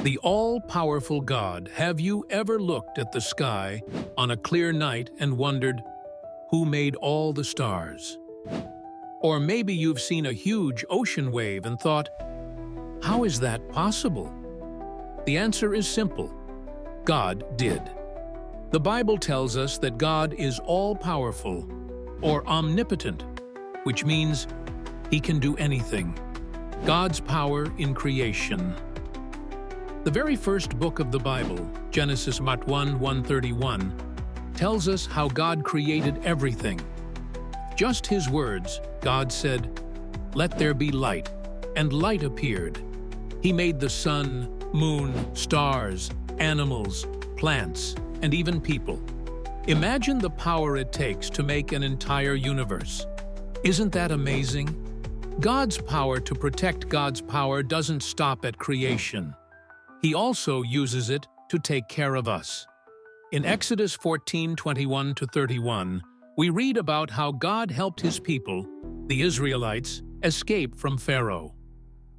The all-powerful God, have you ever looked at the sky on a clear night and wondered, who made all the stars? Or maybe you've seen a huge ocean wave and thought, how is that possible? The answer is simple. God did. The Bible tells us that God is all-powerful or omnipotent, which means He can do anything. God's power in creation. The very first book of the Bible, Genesis 1:31, tells us how God created everything. Just His words, God said, "Let there be light," and light appeared. He made the sun, moon, stars, animals, plants, and even people. Imagine the power it takes to make an entire universe. Isn't that amazing? God's power to protect God's power doesn't stop at creation. He also uses it to take care of us. In Exodus 14:21-31, we read about how God helped His people, the Israelites, escape from Pharaoh.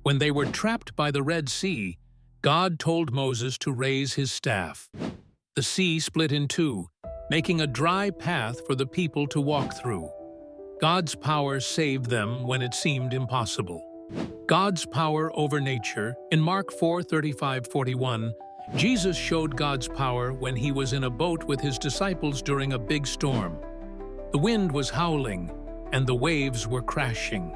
When they were trapped by the Red Sea, God told Moses to raise his staff. The sea split in two, making a dry path for the people to walk through. God's power saved them when it seemed impossible. God's power over nature. In Mark 4:35-41, Jesus showed God's power when He was in a boat with His disciples during a big storm. The wind was howling, and the waves were crashing.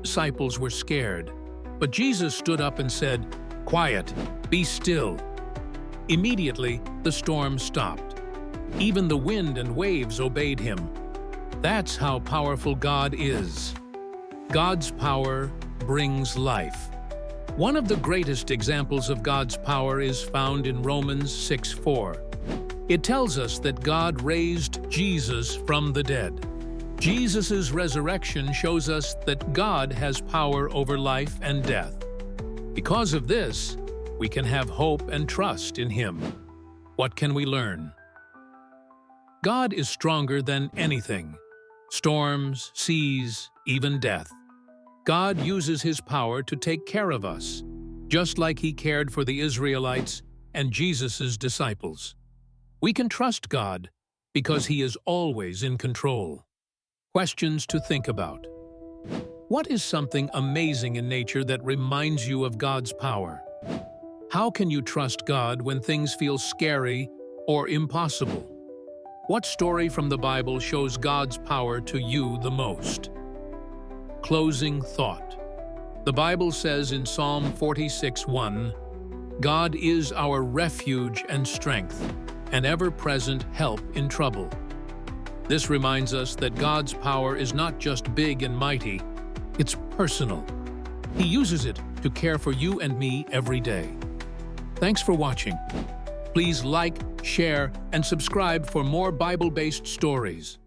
Disciples were scared, but Jesus stood up and said, "Quiet, be still." Immediately, the storm stopped. Even the wind and waves obeyed Him. That's how powerful God is. God's power brings life. One of the greatest examples of God's power is found in Romans 6:4. It tells us that God raised Jesus from the dead. Jesus' resurrection shows us that God has power over life and death. Because of this, we can have hope and trust in Him. What can we learn? God is stronger than anything. Storms, seas, even death. God uses His power to take care of us, just like He cared for the Israelites and Jesus' disciples. We can trust God because He is always in control. Questions to think about. What is something amazing in nature that reminds you of God's power? How can you trust God when things feel scary or impossible? What story from the Bible shows God's power to you the most? Closing thought. The Bible says in Psalm 46:1, "God is our refuge and strength, an ever-present help in trouble." This reminds us that God's power is not just big and mighty, it's personal. He uses it to care for you and me every day. Thanks for watching. Please like, share, and subscribe for more Bible-based stories.